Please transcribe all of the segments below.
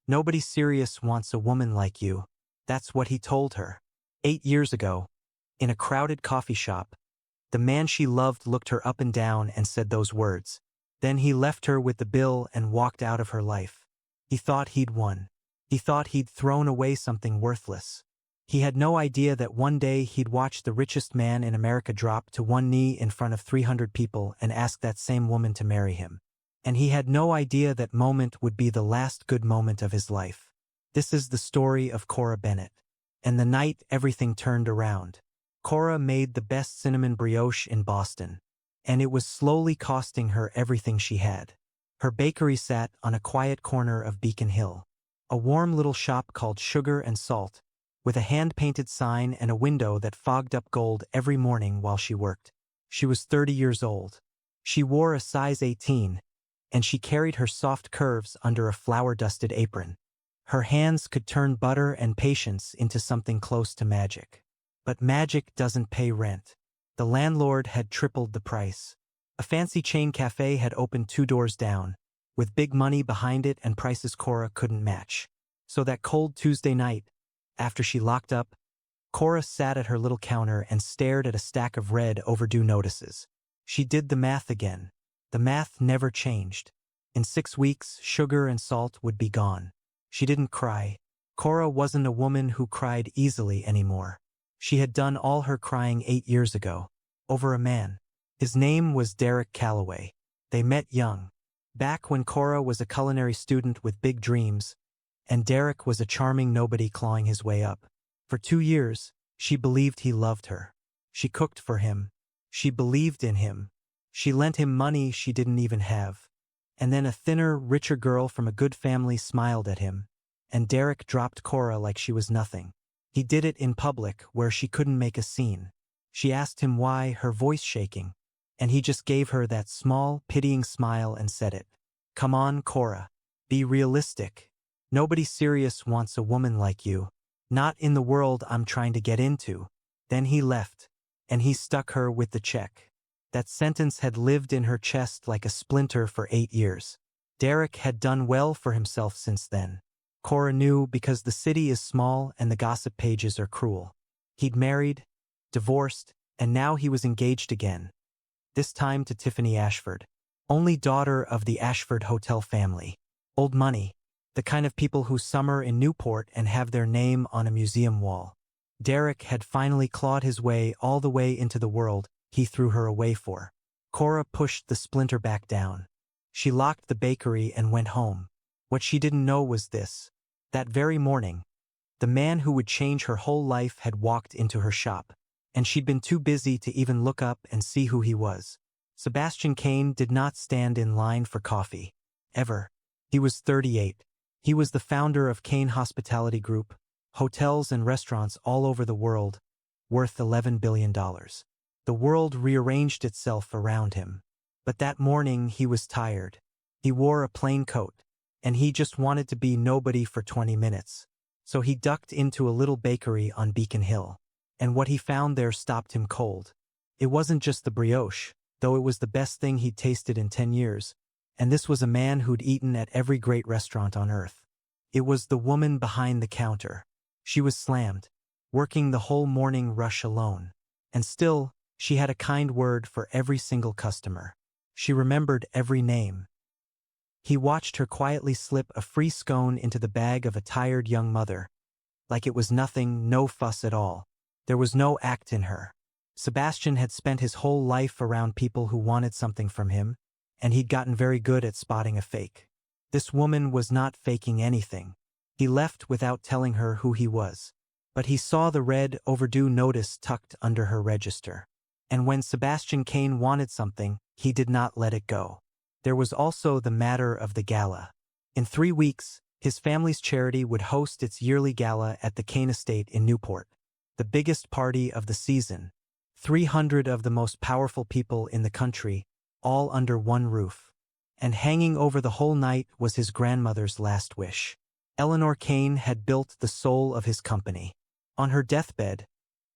Nobody serious wants a woman like you. That's what he told her. 8 years ago, in a crowded coffee shop, the man she loved looked her up and down and said those words. Then he left her with the bill and walked out of her life. He thought he'd won. He thought he'd thrown away something worthless. He had no idea that one day he'd watch the richest man in America drop to one knee in front of 300 people and ask that same woman to marry him. And he had no idea that moment would be the last good moment of his life. This is the story of Cora Bennett. And the night everything turned around. Cora made the best cinnamon brioche in Boston. And it was slowly costing her everything she had. Her bakery sat on a quiet corner of Beacon Hill. A warm little shop called Sugar and Salt, with a hand-painted sign and a window that fogged up gold every morning while she worked. She was 30 years old. She wore a size 18, and she carried her soft curves under a flour-dusted apron. Her hands could turn butter and patience into something close to magic. But magic doesn't pay rent. The landlord had tripled the price. A fancy chain cafe had opened 2 doors down, with big money behind it and prices Cora couldn't match. So that cold Tuesday night, after she locked up, Cora sat at her little counter and stared at a stack of red overdue notices. She did the math again. The math never changed. In 6 weeks, Sugar and Salt would be gone. She didn't cry. Cora wasn't a woman who cried easily anymore. She had done all her crying 8 years ago, over a man. His name was Derek Calloway. They met young, back when Cora was a culinary student with big dreams, and Derek was a charming nobody clawing his way up. For 2 years, she believed he loved her. She cooked for him. She believed in him. She lent him money she didn't even have. And then a thinner, richer girl from a good family smiled at him, and Derek dropped Cora like she was nothing. He did it in public, where she couldn't make a scene. She asked him why, her voice shaking, and he just gave her that small, pitying smile and said it. Come on, Cora. Be realistic. Nobody serious wants a woman like you. Not in the world I'm trying to get into. Then he left, and he stuck her with the check. That sentence had lived in her chest like a splinter for 8 years. Derek had done well for himself since then. Cora knew, because the city is small and the gossip pages are cruel. He'd married, divorced, and now he was engaged again. This time to Tiffany Ashford, only daughter of the Ashford Hotel family. Old money, the kind of people who summer in Newport and have their name on a museum wall. Derek had finally clawed his way all the way into the world he threw her away for. Cora pushed the splinter back down. She locked the bakery and went home. What she didn't know was this. That very morning, the man who would change her whole life had walked into her shop, and she'd been too busy to even look up and see who he was. Sebastian Kane did not stand in line for coffee. Ever. He was 38. He was the founder of Kane Hospitality Group, hotels and restaurants all over the world, worth $11 billion. The world rearranged itself around him. But that morning he was tired. He wore a plain coat, and he just wanted to be nobody for 20 minutes. So he ducked into a little bakery on Beacon Hill. And what he found there stopped him cold. It wasn't just the brioche, though it was the best thing he'd tasted in 10 years. And this was a man who'd eaten at every great restaurant on earth. It was the woman behind the counter. She was slammed, working the whole morning rush alone. And still, she had a kind word for every single customer. She remembered every name. He watched her quietly slip a free scone into the bag of a tired young mother. Like it was nothing, no fuss at all. There was no act in her. Sebastian had spent his whole life around people who wanted something from him, and he'd gotten very good at spotting a fake. This woman was not faking anything. He left without telling her who he was. But he saw the red overdue notice tucked under her register. And when Sebastian Kane wanted something, he did not let it go. There was also the matter of the gala. In 3 weeks, his family's charity would host its yearly gala at the Kane estate in Newport. The biggest party of the season. 300 of the most powerful people in the country, all under one roof. And hanging over the whole night was his grandmother's last wish. Eleanor Kane had built the soul of his company. On her deathbed,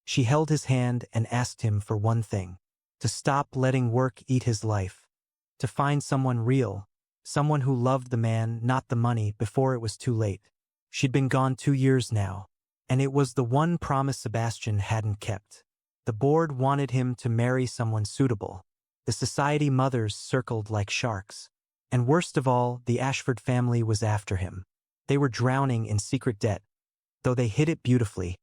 she held his hand and asked him for one thing: to stop letting work eat his life, to find someone real, Someone who loved the man, not the money, before it was too late. She'd been gone 2 years now, and it was the one promise Sebastian hadn't kept. The board wanted him to marry someone suitable. The society mothers circled like sharks. And worst of all, the Ashford family was after him. They were drowning in secret debt, though they hid it beautifully,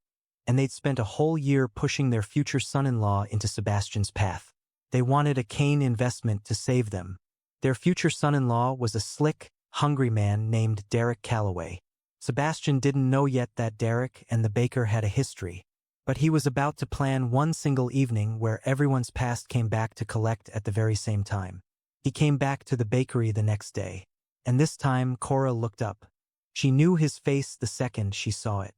and they'd spent a whole year pushing their future son-in-law into Sebastian's path. They wanted a Kane investment to save them. Their future son-in-law was a slick, hungry man named Derek Calloway. Sebastian didn't know yet that Derek and the baker had a history, but he was about to plan one single evening where everyone's past came back to collect at the very same time. He came back to the bakery the next day, and this time Cora looked up. She knew his face the second she saw it.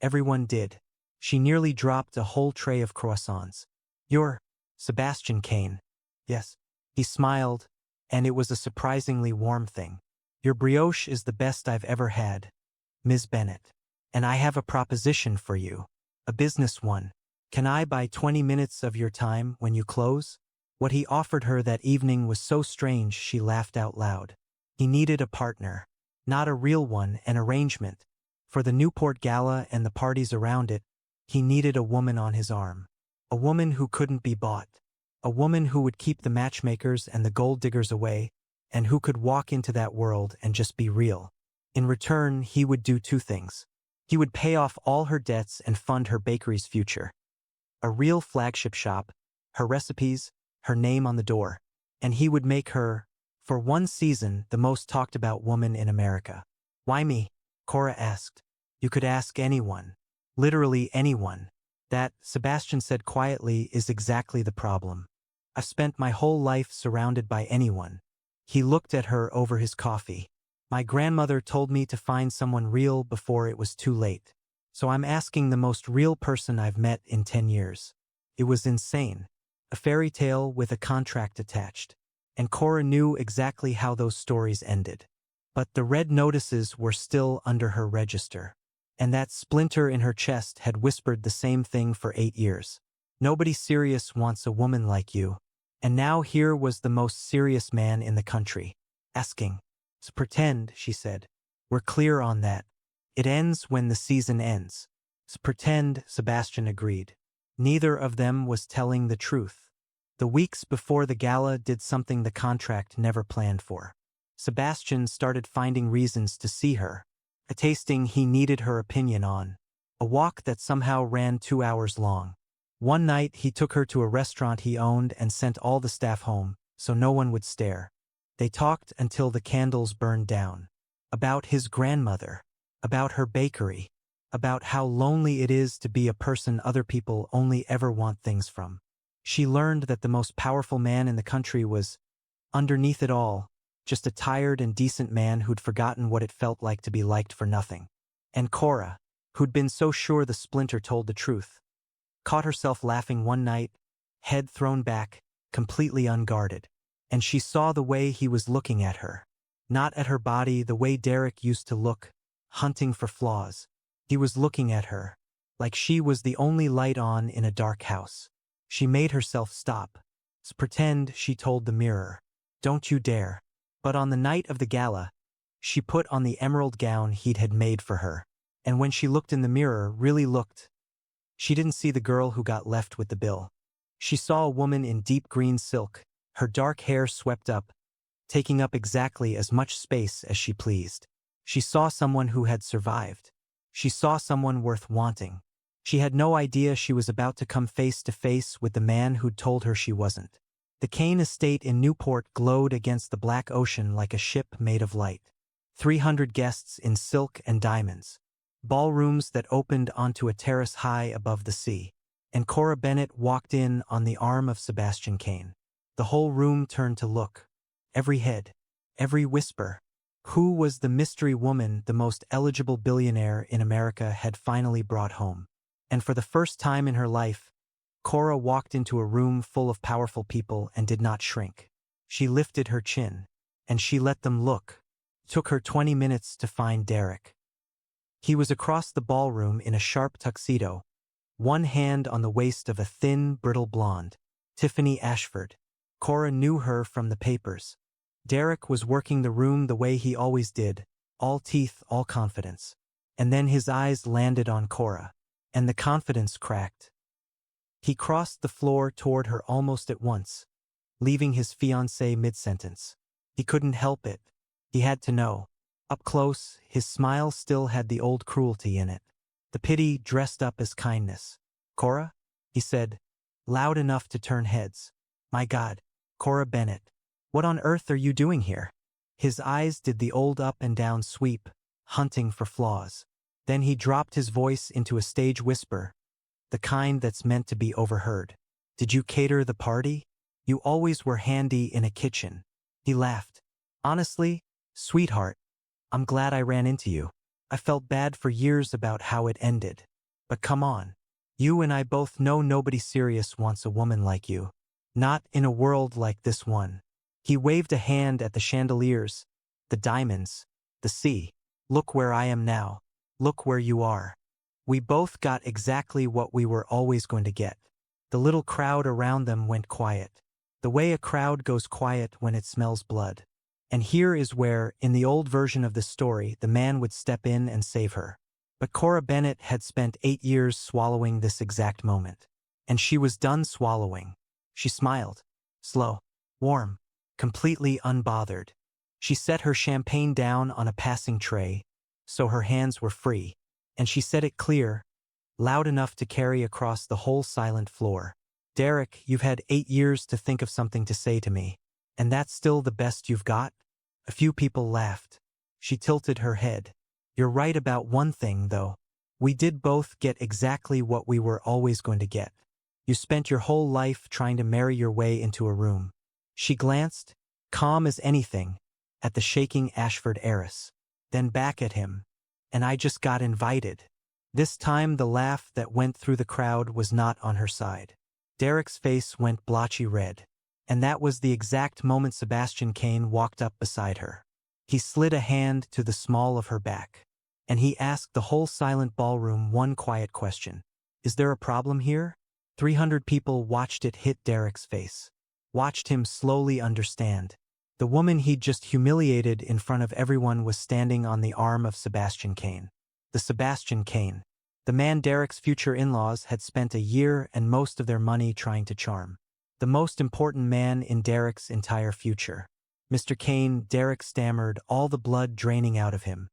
Everyone did. She nearly dropped a whole tray of croissants. "You're Sebastian Kane." "Yes." He smiled, and it was a surprisingly warm thing. "Your brioche is the best I've ever had, Ms. Bennett. And I have a proposition for you. A business one. Can I buy 20 minutes of your time when you close?" What he offered her that evening was so strange she laughed out loud. He needed a partner. Not a real one, an arrangement. For the Newport Gala and the parties around it, he needed a woman on his arm. A woman who couldn't be bought. A woman who would keep the matchmakers and the gold diggers away, and who could walk into that world and just be real. In return, he would do two things. He would pay off all her debts and fund her bakery's future. A real flagship shop, her recipes, her name on the door. And he would make her, for one season, the most talked about woman in America. "Why me?" Cora asked. "You could ask anyone. Literally anyone." "That," Sebastian said quietly, "is exactly the problem. I've spent my whole life surrounded by anyone." He looked at her over his coffee. "My grandmother told me to find someone real before it was too late. So I'm asking the most real person I've met in 10 years. It was insane. A fairy tale with a contract attached. And Cora knew exactly how those stories ended. But the red notices were still under her register. And that splinter in her chest had whispered the same thing for 8 years. "Nobody serious wants a woman like you." And now here was the most serious man in the country, asking. "So pretend," she said. "We're clear on that. It ends when the season ends." "So pretend," Sebastian agreed. Neither of them was telling the truth. The weeks before the gala did something the contract never planned for. Sebastian started finding reasons to see her. A tasting he needed her opinion on. A walk that somehow ran 2 hours long. One night he took her to a restaurant he owned and sent all the staff home, so no one would stare. They talked until the candles burned down. About his grandmother. About her bakery. About how lonely it is to be a person other people only ever want things from. She learned that the most powerful man in the country was, underneath it all, just a tired and decent man who'd forgotten what it felt like to be liked for nothing. And Cora, who'd been so sure the splinter told the truth, caught herself laughing one night, head thrown back, completely unguarded. And she saw the way he was looking at her. Not at her body the way Derek used to look, hunting for flaws. He was looking at her, like she was the only light on in a dark house. She made herself stop. "Pretend," she told the mirror. "Don't you dare." But on the night of the gala, she put on the emerald gown he'd had made for her. And when she looked in the mirror, really looked, she didn't see the girl who got left with the bill. She saw a woman in deep green silk, her dark hair swept up, taking up exactly as much space as she pleased. She saw someone who had survived. She saw someone worth wanting. She had no idea she was about to come face to face with the man who'd told her she wasn't. The Kane estate in Newport glowed against the black ocean like a ship made of light. 300 guests in silk and diamonds. Ballrooms that opened onto a terrace high above the sea. And Cora Bennett walked in on the arm of Sebastian Kane. The whole room turned to look. Every head. Every whisper. Who was the mystery woman the most eligible billionaire in America had finally brought home? And for the first time in her life, Cora walked into a room full of powerful people and did not shrink. She lifted her chin. And she let them look. It took her 20 minutes to find Derek. He was across the ballroom in a sharp tuxedo, one hand on the waist of a thin, brittle blonde, Tiffany Ashford. Cora knew her from the papers. Derek was working the room the way he always did, all teeth, all confidence. And then his eyes landed on Cora. And the confidence cracked. He crossed the floor toward her almost at once, leaving his fiancée mid-sentence. He couldn't help it. He had to know. Up close, his smile still had the old cruelty in it. The pity dressed up as kindness. "Cora?" he said, loud enough to turn heads. "My God, Cora Bennett. What on earth are you doing here?" His eyes did the old up and down sweep, hunting for flaws. Then he dropped his voice into a stage whisper, the kind that's meant to be overheard. "Did you cater the party? You always were handy in a kitchen." He laughed. "Honestly, sweetheart, I'm glad I ran into you. I felt bad for years about how it ended. But come on. You and I both know nobody serious wants a woman like you. Not in a world like this one." He waved a hand at the chandeliers, the diamonds, the sea. "Look where I am now. Look where you are. We both got exactly what we were always going to get." The little crowd around them went quiet, the way a crowd goes quiet when it smells blood. And here is where, in the old version of the story, the man would step in and save her. But Cora Bennett had spent 8 years swallowing this exact moment. And she was done swallowing. She smiled. Slow, warm, completely unbothered. She set her champagne down on a passing tray, so her hands were free. And she said it clear, loud enough to carry across the whole silent floor. "Derek, you've had 8 years to think of something to say to me. And that's still the best you've got?" A few people laughed. She tilted her head. "You're right about one thing, though. We did both get exactly what we were always going to get. You spent your whole life trying to marry your way into a room." She glanced, calm as anything, at the shaking Ashford heiress, then back at him. "And I just got invited." This time the laugh that went through the crowd was not on her side. Derek's face went blotchy red. And that was the exact moment Sebastian Kane walked up beside her. He slid a hand to the small of her back. And he asked the whole silent ballroom one quiet question. "Is there a problem here?" 300 people watched it hit Derek's face. Watched him slowly understand. The woman he'd just humiliated in front of everyone was standing on the arm of Sebastian Kane. The Sebastian Kane. The man Derek's future in-laws had spent a year and most of their money trying to charm. The most important man in Derek's entire future. "Mr. Kane," Derek stammered, all the blood draining out of him.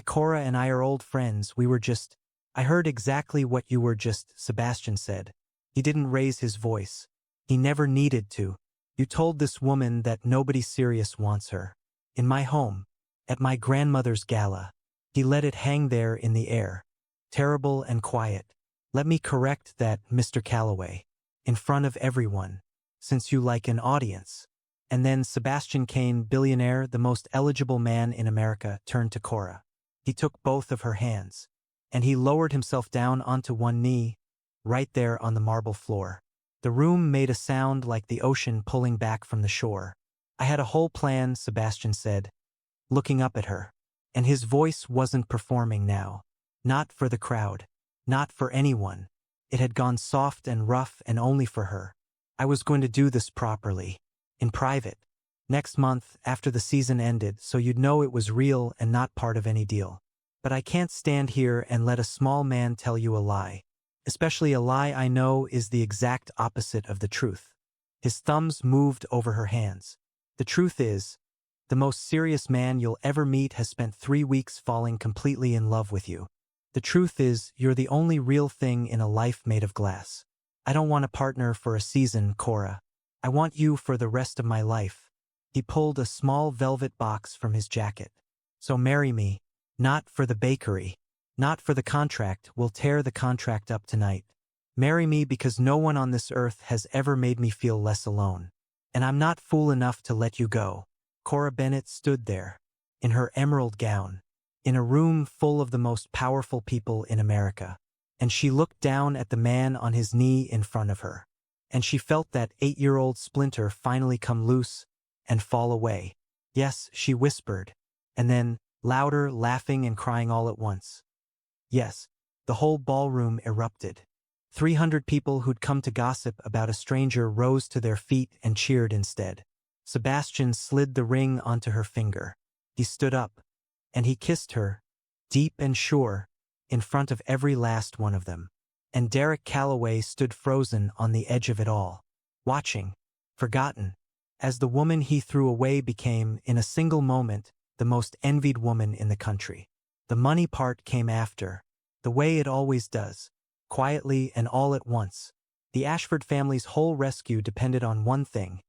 Cora and I are old friends. We were just—" "I heard exactly what you were just," Sebastian said. He didn't raise his voice. He never needed to. "You told this woman that nobody serious wants her. In my home. At my grandmother's gala." He let it hang there in the air. Terrible and quiet. "Let me correct that, Mr. Calloway. In front of everyone. Since you like an audience." And then Sebastian Kane, billionaire, the most eligible man in America, turned to Cora. He took both of her hands. And he lowered himself down onto one knee, right there on the marble floor. The room made a sound like the ocean pulling back from the shore. "I had a whole plan," Sebastian said, looking up at her. And his voice wasn't performing now. Not for the crowd. Not for anyone. It had gone soft and rough and only for her. "I was going to do this properly. In private. Next month, after the season ended, so you'd know it was real and not part of any deal. But I can't stand here and let a small man tell you a lie. Especially a lie I know is the exact opposite of the truth." His thumbs moved over her hands. "The truth is, the most serious man you'll ever meet has spent 3 weeks falling completely in love with you. The truth is, you're the only real thing in a life made of glass. I don't want a partner for a season, Cora. I want you for the rest of my life." He pulled a small velvet box from his jacket. "So marry me. Not for the bakery. Not for the contract. We'll tear the contract up tonight. Marry me because no one on this earth has ever made me feel less alone. And I'm not fool enough to let you go." Cora Bennett stood there, in her emerald gown, in a room full of the most powerful people in America. And she looked down at the man on his knee in front of her. And she felt that 8-year-old splinter finally come loose and fall away. "Yes," she whispered. And then, louder, laughing and crying all at once. "Yes." The whole ballroom erupted. 300 people who'd come to gossip about a stranger rose to their feet and cheered instead. Sebastian slid the ring onto her finger. He stood up, and he kissed her, deep and sure, in front of every last one of them. And Derek Calloway stood frozen on the edge of it all, watching, forgotten, as the woman he threw away became, in a single moment, the most envied woman in the country. The money part came after, the way it always does, quietly and all at once. The Ashford family's whole rescue depended on one thing: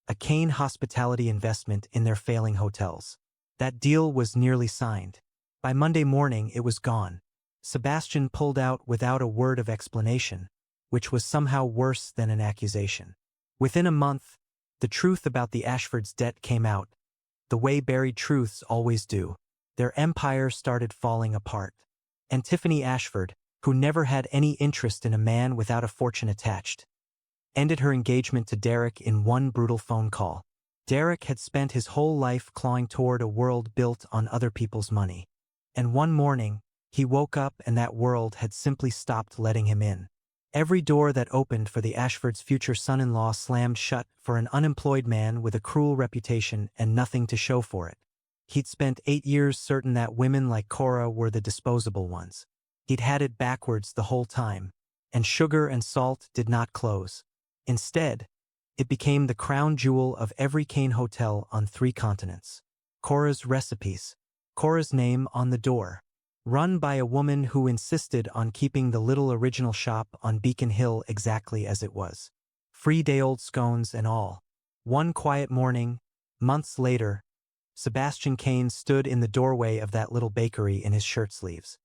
a Kane hospitality investment in their failing hotels. That deal was nearly signed. By Monday morning it was gone. Sebastian pulled out without a word of explanation, which was somehow worse than an accusation. Within a month, the truth about the Ashfords' debt came out, the way buried truths always do. Their empire started falling apart. And Tiffany Ashford, who never had any interest in a man without a fortune attached, ended her engagement to Derek in one brutal phone call. Derek had spent his whole life clawing toward a world built on other people's money. And one morning, he woke up and that world had simply stopped letting him in. Every door that opened for the Ashfords' future son-in-law slammed shut for an unemployed man with a cruel reputation and nothing to show for it. He'd spent 8 years certain that women like Cora were the disposable ones. He'd had it backwards the whole time, and Sugar and Salt did not close. Instead, it became the crown jewel of every Kane hotel on 3 continents. Cora's Recipes. Cora's name on the door. Run by a woman who insisted on keeping the little original shop on Beacon Hill exactly as it was. Free day-old scones and all. One quiet morning, months later, Sebastian Kane stood in the doorway of that little bakery in his shirt sleeves.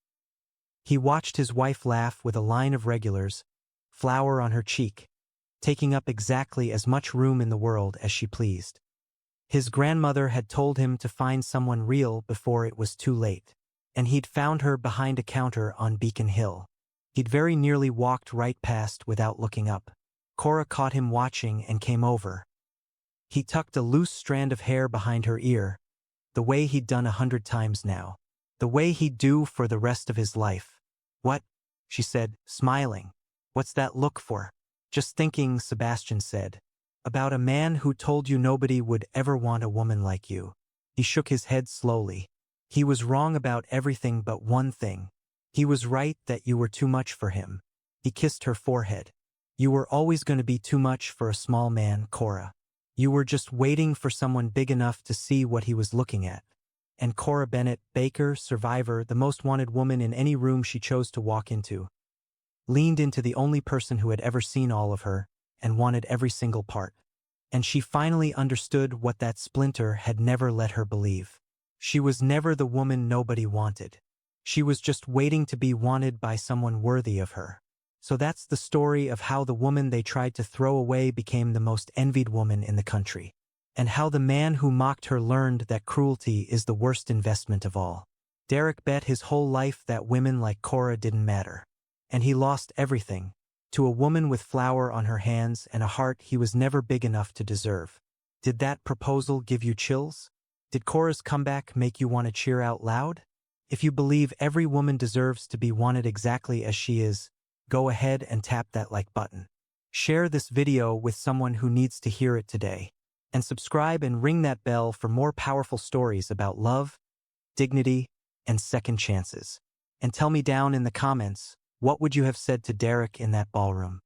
He watched his wife laugh with a line of regulars, flour on her cheek, taking up exactly as much room in the world as she pleased. His grandmother had told him to find someone real before it was too late, and he'd found her behind a counter on Beacon Hill. He'd very nearly walked right past without looking up. Cora caught him watching and came over. He tucked a loose strand of hair behind her ear, the way he'd done 100 times now. The way he'd do for the rest of his life. "What?" she said, smiling. "What's that look for?" "Just thinking," Sebastian said, "about a man who told you nobody would ever want a woman like you." He shook his head slowly. He was wrong about everything but one thing. He was right that you were too much for him. He kissed her forehead. "You were always going to be too much for a small man, Cora. You were just waiting for someone big enough to see what he was looking at." And Cora Bennett, baker, survivor, the most wanted woman in any room she chose to walk into, leaned into the only person who had ever seen all of her and wanted every single part. And she finally understood what that splinter had never let her believe. She was never the woman nobody wanted. She was just waiting to be wanted by someone worthy of her. So that's the story of how the woman they tried to throw away became the most envied woman in the country. And how the man who mocked her learned that cruelty is the worst investment of all. Derek bet his whole life that women like Cora didn't matter. And he lost everything, to a woman with flour on her hands and a heart he was never big enough to deserve. Did that proposal give you chills? Did Cora's comeback make you want to cheer out loud? If you believe every woman deserves to be wanted exactly as she is, go ahead and tap that like button. Share this video with someone who needs to hear it today. And subscribe and ring that bell for more powerful stories about love, dignity, and second chances. And tell me down in the comments, what would you have said to Derek in that ballroom?